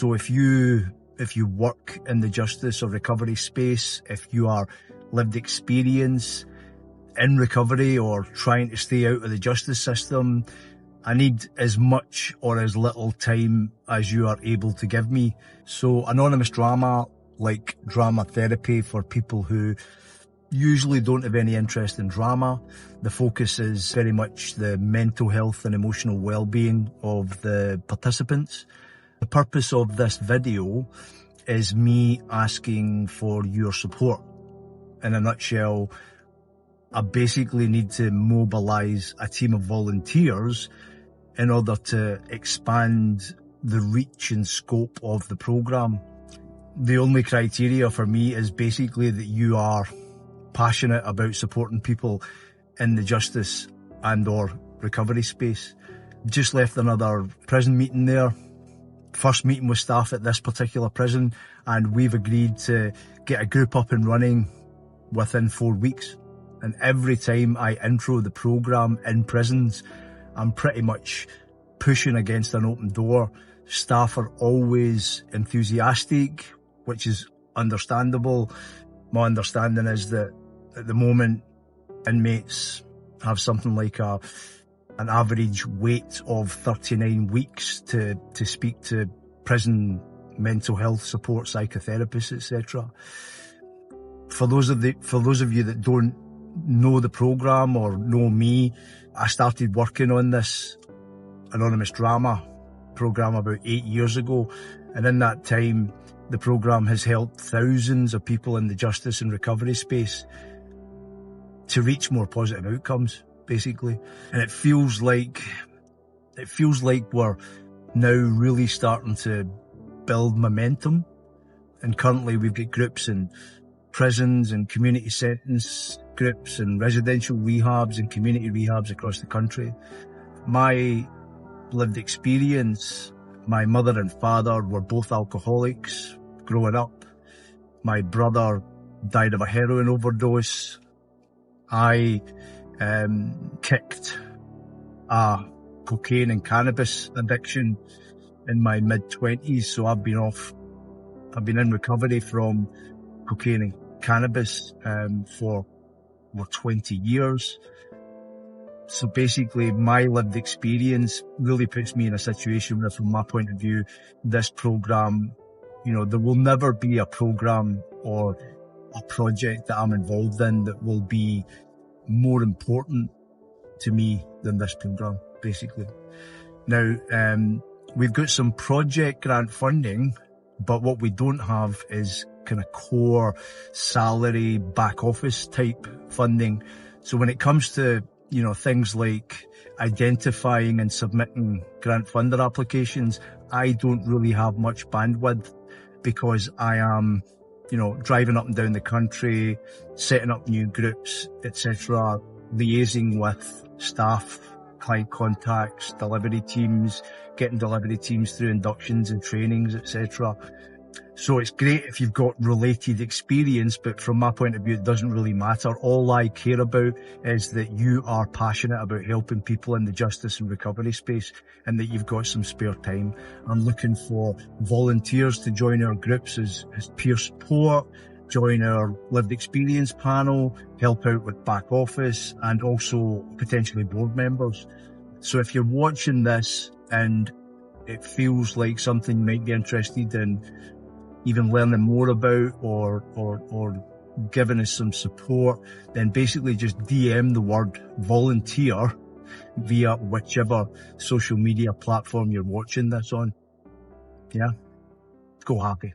So if you work in the justice or recovery space, if you are lived experience in recovery or trying to stay out of the justice system, I need as much or as little time as you are able to give me. So Anonymous Drama, like drama therapy for people who usually don't have any interest in drama. The focus is very much the mental health and emotional well-being of the participants. The purpose of this video is me asking for your support. In a nutshell, I basically need to mobilise a team of volunteers in order to expand the reach and scope of the programme. The only criteria for me is basically that you are passionate about supporting people in the justice and or recovery space. Just left another prison meeting there. First meeting with staff at this particular prison, and we've agreed to get a group up and running within 4 weeks. And every time I intro the programme in prisons, I'm pretty much pushing against an open door. Staff are always enthusiastic, which is understandable. My understanding is that at the moment, inmates have something like an average wait of 39 weeks to speak to prison mental health support, psychotherapists, etc. For those of you that don't know the programme or know me, I started working on this Anonymous Drama programme about 8 years ago, and in that time the programme has helped thousands of people in the justice and recovery space to reach more positive outcomes, basically. And it feels like we're now really starting to build momentum. And currently we've got groups in prisons and community sentence groups and residential rehabs and community rehabs across the country. My lived experience, my mother and father were both alcoholics growing up. My brother died of a heroin overdose. I kicked a cocaine and cannabis addiction in my mid-20s, so I've been in recovery from cocaine and cannabis for over 20 years. So basically my lived experience really puts me in a situation where, from my point of view, this programme, there will never be a programme or a project that I'm involved in that will be more important to me than this programme, basically. Now, we've got some project grant funding, but what we don't have is kind of core salary back office type funding. So when it comes to, things like identifying and submitting grant funder applications, I don't really have much bandwidth because I am driving up and down the country, setting up new groups, etc., liaising with staff, client contacts, delivery teams, getting delivery teams through inductions and trainings, etc. So it's great if you've got related experience, but from my point of view, it doesn't really matter. All I care about is that you are passionate about helping people in the justice and recovery space and that you've got some spare time. I'm looking for volunteers to join our groups as peer support, join our lived experience panel, help out with back office, and also potentially board members. So if you're watching this and it feels like something you might be interested in even learning more about or giving us some support, then basically just DM the word volunteer via whichever social media platform you're watching this on. Yeah, go happy.